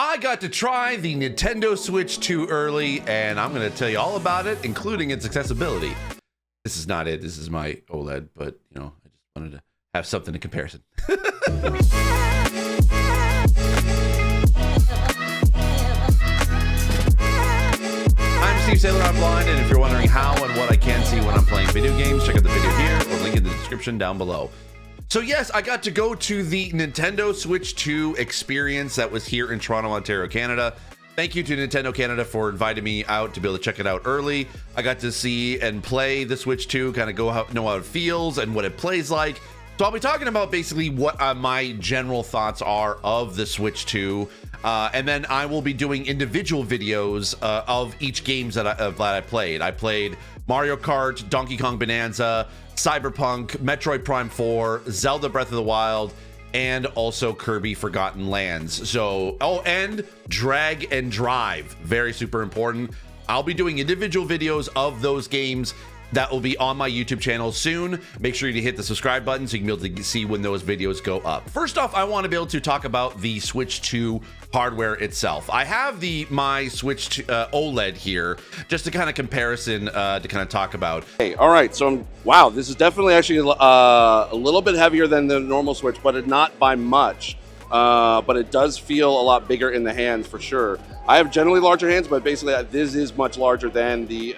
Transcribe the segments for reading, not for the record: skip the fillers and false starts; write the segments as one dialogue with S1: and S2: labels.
S1: I got to try the Nintendo Switch 2 early, and I'm going to tell you all about it, including its accessibility. This is not it. This is my OLED, but, you know, I just wanted to have something in comparison. I'm Steve Saylor, I'm blind, and if you're wondering how and what I can see when I'm playing video games, check out the video here or link in the description down below. So yes, I got to go to the Nintendo Switch 2 experience that was here in Toronto, Ontario, Canada. Thank you to Nintendo Canada for inviting me out to be able to check it out early. I got to see and play the Switch 2, kind of know how it feels and what it plays like. So I'll be talking about basically what my general thoughts are of the Switch 2. And then I will be doing individual videos of each games that I played. I played Mario Kart, Donkey Kong Bonanza, Cyberpunk, Metroid Prime 4, Zelda Breath of the Wild, and also Kirby Forgotten Lands. So, oh, and Drag and Drive, very super important. I'll be doing individual videos of those games that will be on my YouTube channel soon. Make sure you hit the subscribe button so you can be able to see when those videos go up. First off, I want to be able to talk about the Switch 2 hardware itself. I have my Switch 2, OLED here, just to kind of comparison to kind of talk about.
S2: Hey, all right, so wow, this is definitely actually a little bit heavier than the normal Switch, but not by much. But it does feel a lot bigger in the hands for sure. I have generally larger hands, but basically this is much larger than the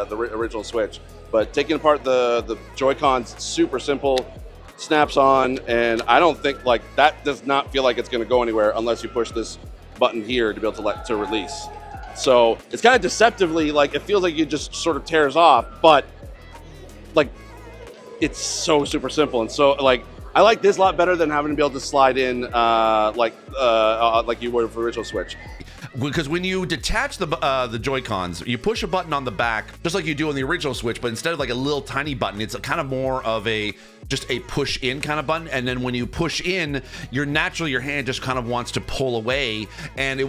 S2: original Switch. But taking apart the Joy-Cons, super simple, snaps on, and I don't think like that does not feel like it's going to go anywhere unless you push this button here to be able to release. So it's kind of deceptively like it feels like it just sort of tears off, but like it's so super simple, and so like I like this a lot better than having to be able to slide in like you would for original Switch.
S1: Because when you detach the Joy-Cons, you push a button on the back, just like you do on the original Switch, but instead of like a little tiny button, it's kind of more of just a push in kind of button. And then when you push in, your hand just kind of wants to pull away, and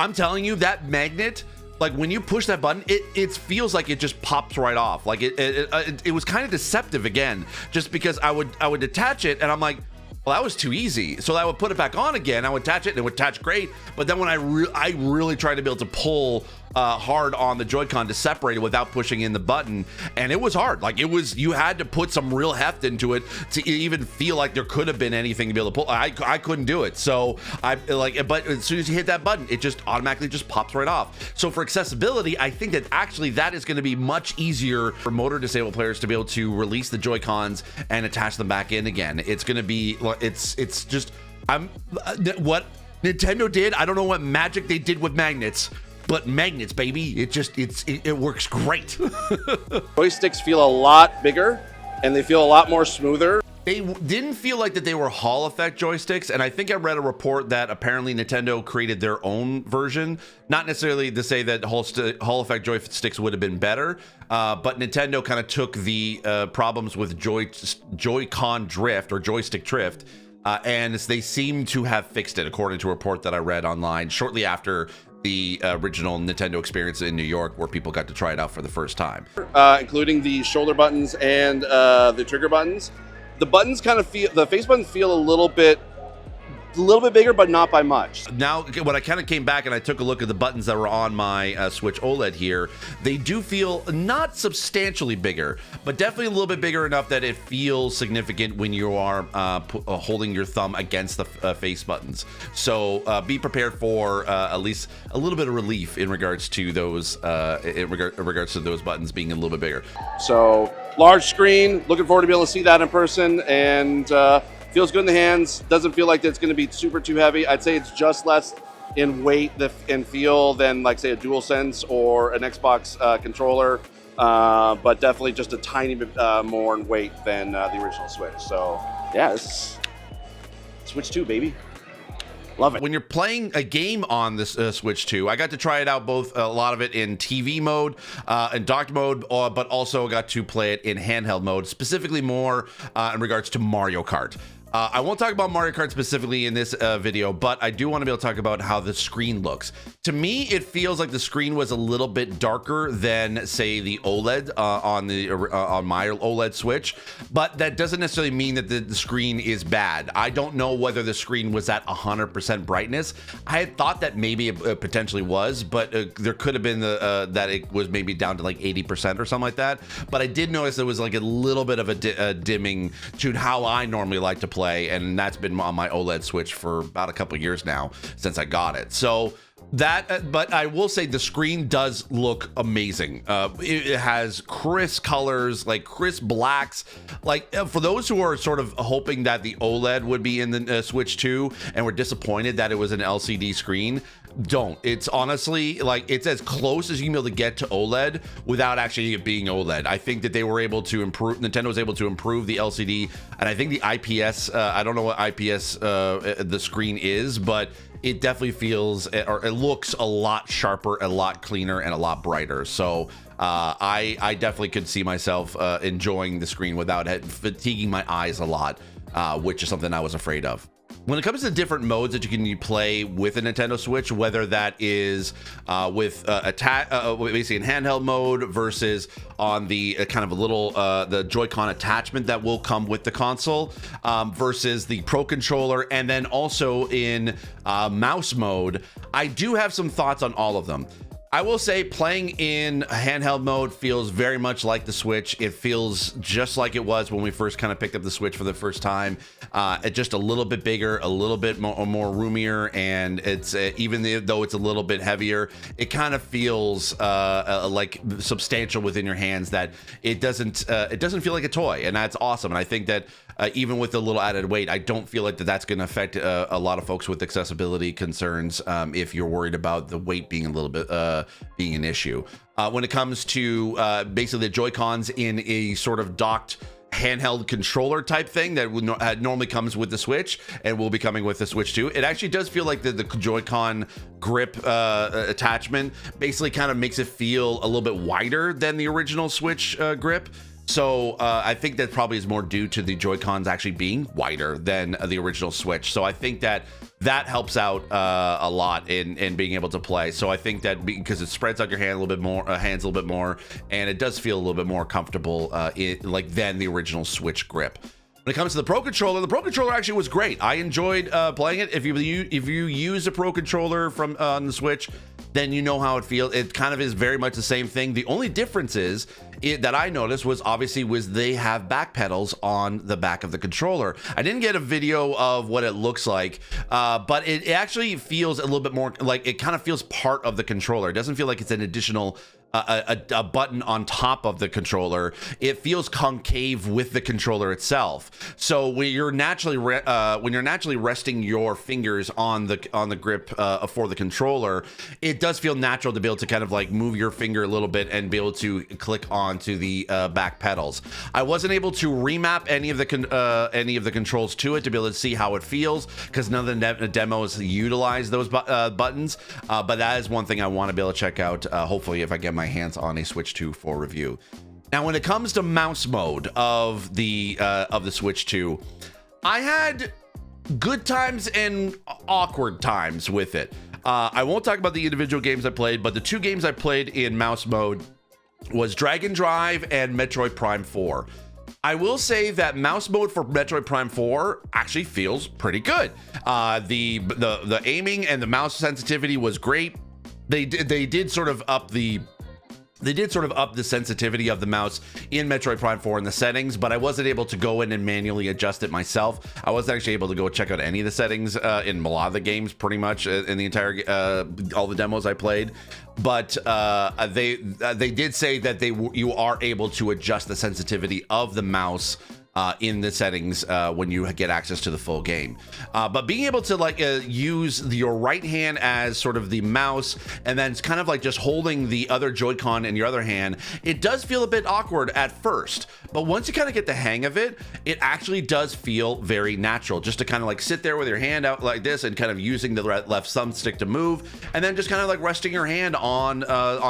S1: I'm telling you, that magnet, like when you push that button, it feels like it just pops right off. Like it was kind of deceptive again, just because I would detach it and I'm like, well, that was too easy. So I would put it back on again. I would attach it and it would attach great. But then when I really tried to be able to pull hard on the Joy-Con to separate it without pushing in the button, and it was hard. Like you had to put some real heft into it to even feel like there could have been anything to be able to pull. I couldn't do it. So but as soon as you hit that button, it just automatically just pops right off. So for accessibility, I think that actually that is going to be much easier for motor disabled players to be able to release the Joy-Cons and attach them back in again. It's going to be, it's just, what Nintendo did, I don't know what magic they did with magnets, but magnets, baby, it works great.
S2: Joysticks feel a lot bigger, and they feel a lot more smoother.
S1: They didn't feel like that they were Hall effect joysticks, and I think I read a report that apparently Nintendo created their own version. Not necessarily to say that Hall effect joysticks would have been better, but Nintendo kind of took the problems with Joy-Con drift or joystick drift, and they seem to have fixed it, according to a report that I read online shortly after the original Nintendo experience in New York, where people got to try it out for the first time.
S2: Including the shoulder buttons and the trigger buttons. The buttons kind of feel, the face buttons feel a little bit bigger, but not by much.
S1: Now, when I kind of came back and I took a look at the buttons that were on my Switch OLED here, they do feel not substantially bigger, but definitely a little bit bigger enough that it feels significant when you are holding your thumb against the face buttons. So be prepared for at least a little bit of relief in regards to those in regards to those buttons being a little bit bigger.
S2: So large screen, looking forward to be able to see that in person, and feels good in the hands. Doesn't feel like it's going to be super too heavy. I'd say it's just less in weight and feel than, like, say, a DualSense or an Xbox controller, but definitely just a tiny bit more in weight than the original Switch. So yeah, this is Switch 2, baby. Love it.
S1: When you're playing a game on this Switch 2, I got to try it out, both a lot of it in TV mode and docked mode, but also got to play it in handheld mode, specifically more in regards to Mario Kart. I won't talk about Mario Kart specifically in this video, but I do want to be able to talk about how the screen looks. To me, it feels like the screen was a little bit darker than, say, the OLED on my OLED Switch, but that doesn't necessarily mean that the screen is bad. I don't know whether the screen was at 100% brightness. I had thought that maybe it potentially was, but there could have been that it was maybe down to like 80% or something like that. But I did notice there was like a little bit of a dimming to how I normally like to play, and that's been on my OLED Switch for about a couple of years now since I got it. So that, but I will say the screen does look amazing. It has crisp colors, like crisp blacks. Like for those who are sort of hoping that the OLED would be in the Switch 2 and were disappointed that it was an LCD screen, don't. It's honestly like it's as close as you can be able to get to OLED without actually it being OLED. I think that they were able to improve, Nintendo was able to improve the LCD, and I think the IPS, I don't know what IPS the screen is, but it definitely feels, or it looks a lot sharper, a lot cleaner, and a lot brighter. So I definitely could see myself enjoying the screen without fatiguing my eyes a lot, which is something I was afraid of. When it comes to different modes that you can play with a Nintendo Switch, whether that is with basically in handheld mode versus on the kind of a little the Joy-Con attachment that will come with the console, versus the Pro Controller, and then also in mouse mode, I do have some thoughts on all of them. I will say playing in handheld mode feels very much like the Switch. It feels just like it was when we first kind of picked up the Switch for the first time. It's just a little bit bigger, a little bit more roomier, and it's even though it's a little bit heavier, it kind of feels like substantial within your hands. That it doesn't feel like a toy, and that's awesome. And I think that even with a little added weight, I don't feel like that's going to affect a lot of folks with accessibility concerns if you're worried about the weight being a little bit being an issue. When it comes to basically the Joy-Cons in a sort of docked handheld controller type thing that would normally comes with the Switch and will be coming with the Switch 2, it actually does feel like the Joy-Con grip attachment basically kind of makes it feel a little bit wider than the original Switch grip. So I think that probably is more due to the Joy-Cons actually being wider than the original Switch. So I think that helps out a lot in being able to play. So I think that because it spreads out your hand a little bit more, hands a little bit more, and it does feel a little bit more comfortable than the original Switch grip. When it comes to the Pro Controller actually was great. I enjoyed playing it. If you use a Pro Controller from on the Switch, then you know how it feels. It kind of is very much the same thing. The only difference is that I noticed was they have back pedals on the back of the controller. I didn't get a video of what it looks like, but it actually feels a little bit more like it kind of feels part of the controller. It doesn't feel like it's an additional a button on top of the controller. It feels concave with the controller itself. So when you're naturally resting your fingers on the grip for the controller, it does feel natural to be able to kind of like move your finger a little bit and be able to click onto the back pedals. I wasn't able to remap any of the controls to it to be able to see how it feels because none of the demos utilize those buttons. But that is one thing I want to be able to check out. Hopefully, if I get my hands on a Switch 2 for review. Now, when it comes to mouse mode of the Switch 2, I had good times and awkward times with it. I won't talk about the individual games I played, but the two games I played in mouse mode was Dragon Drive and Metroid Prime 4. I will say that mouse mode for Metroid Prime 4 actually feels pretty good. The aiming and the mouse sensitivity was great. They did sort of up the sensitivity of the mouse in Metroid Prime 4 in the settings, but I wasn't able to go in and manually adjust it myself. I wasn't actually able to go check out any of the settings in a lot of the games, pretty much in the entire all the demos I played. But they did say that you are able to adjust the sensitivity of the mouse in the settings when you get access to the full game. But being able to use your right hand as sort of the mouse and then it's kind of like just holding the other Joy-Con in your other hand, it does feel a bit awkward at first. But once you kind of get the hang of it, it actually does feel very natural just to kind of like sit there with your hand out like this and kind of using the left thumbstick to move and then just kind of like resting your hand on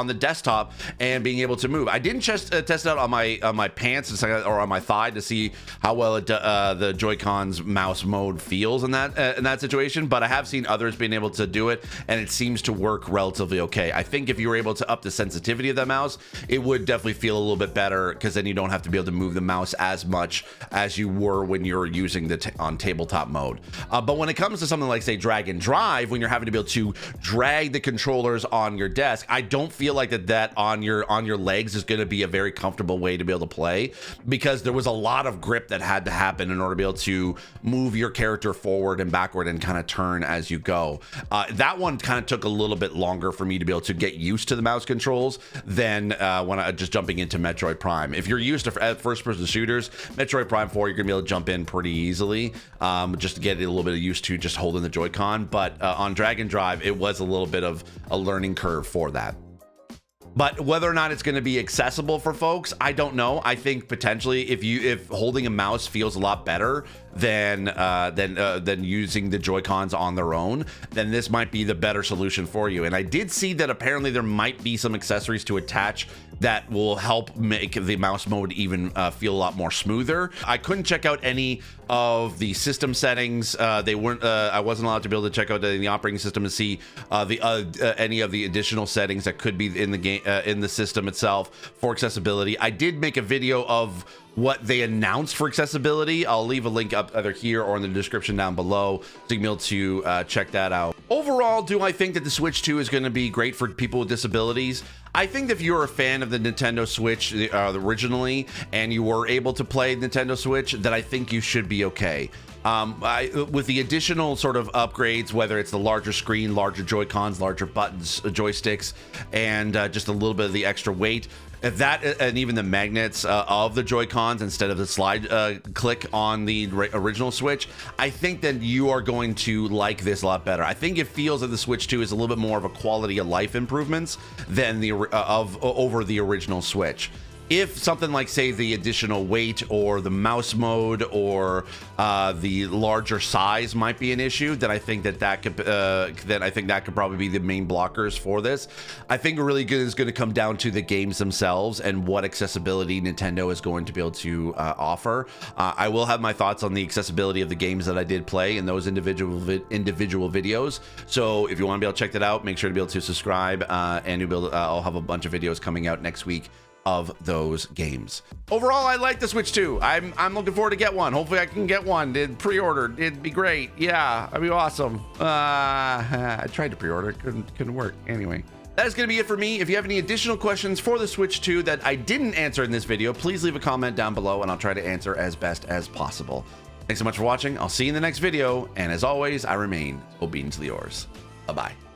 S1: the desktop and being able to move. I didn't test it out on my pants or on my thigh to see how well the Joy-Cons mouse mode feels in that situation, but I have seen others being able to do it, and it seems to work relatively okay. I think if you were able to up the sensitivity of that mouse, it would definitely feel a little bit better, because then you don't have to be able to move the mouse as much as you were when you're using the on tabletop mode. But when it comes to something like, say, drag and drive, when you're having to be able to drag the controllers on your desk, I don't feel like that on your legs is going to be a very comfortable way to be able to play, because there was a lot of grip that had to happen in order to be able to move your character forward and backward and kind of turn as you go. That one kind of took a little bit longer for me to be able to get used to the mouse controls than when I just jumping into Metroid Prime. If you're used to first-person shooters, Metroid Prime 4, you're gonna be able to jump in pretty easily, just to get a little bit used to just holding the Joy-Con. But on drag and drive, it was a little bit of a learning curve for that. But whether or not it's going to be accessible for folks, I don't know. I think potentially if holding a mouse feels a lot better than using the Joy-Cons on their own, then this might be the better solution for you. And I did see that apparently there might be some accessories to attach that will help make the mouse mode even feel a lot more smoother. I couldn't check out any of the system settings. They weren't. I wasn't allowed to be able to check out the operating system to see any of the additional settings that could be in the game, in the system itself for accessibility. I did make a video of what they announced for accessibility. I'll leave a link up either here or in the description down below, so you can be able to check that out. Overall, do I think that the Switch 2 is going to be great for people with disabilities? I think that if you're a fan of the Nintendo Switch originally, and you were able to play Nintendo Switch, that I think you should be okay. With the additional sort of upgrades, whether it's the larger screen, larger Joy-Cons, larger buttons, joysticks, and just a little bit of the extra weight, if that and even the magnets of the Joy-Cons instead of the slide click on the original Switch, I think that you are going to like this a lot better. I think it feels that the Switch 2 is a little bit more of a quality of life improvements than over the original Switch. If something like, say, the additional weight or the mouse mode or the larger size might be an issue, then I think that could probably be the main blockers for this. I think really good is going to come down to the games themselves and what accessibility Nintendo is going to be able to offer. I will have my thoughts on the accessibility of the games that I did play in those individual videos. So if you want to be able to check that out, make sure to be able to subscribe, and you'll be able to, I'll have a bunch of videos coming out next week of those games. Overall, I like the Switch 2. I'm looking forward to get one. Hopefully I can get one. Pre-ordered. It'd be great. Yeah, it'd be awesome. I tried to pre-order. Couldn't work. Anyway, that is going to be it for me. If you have any additional questions for the Switch 2 that I didn't answer in this video, please leave a comment down below and I'll try to answer as best as possible. Thanks so much for watching. I'll see you in the next video. And as always, I remain obediently yours. Bye-bye.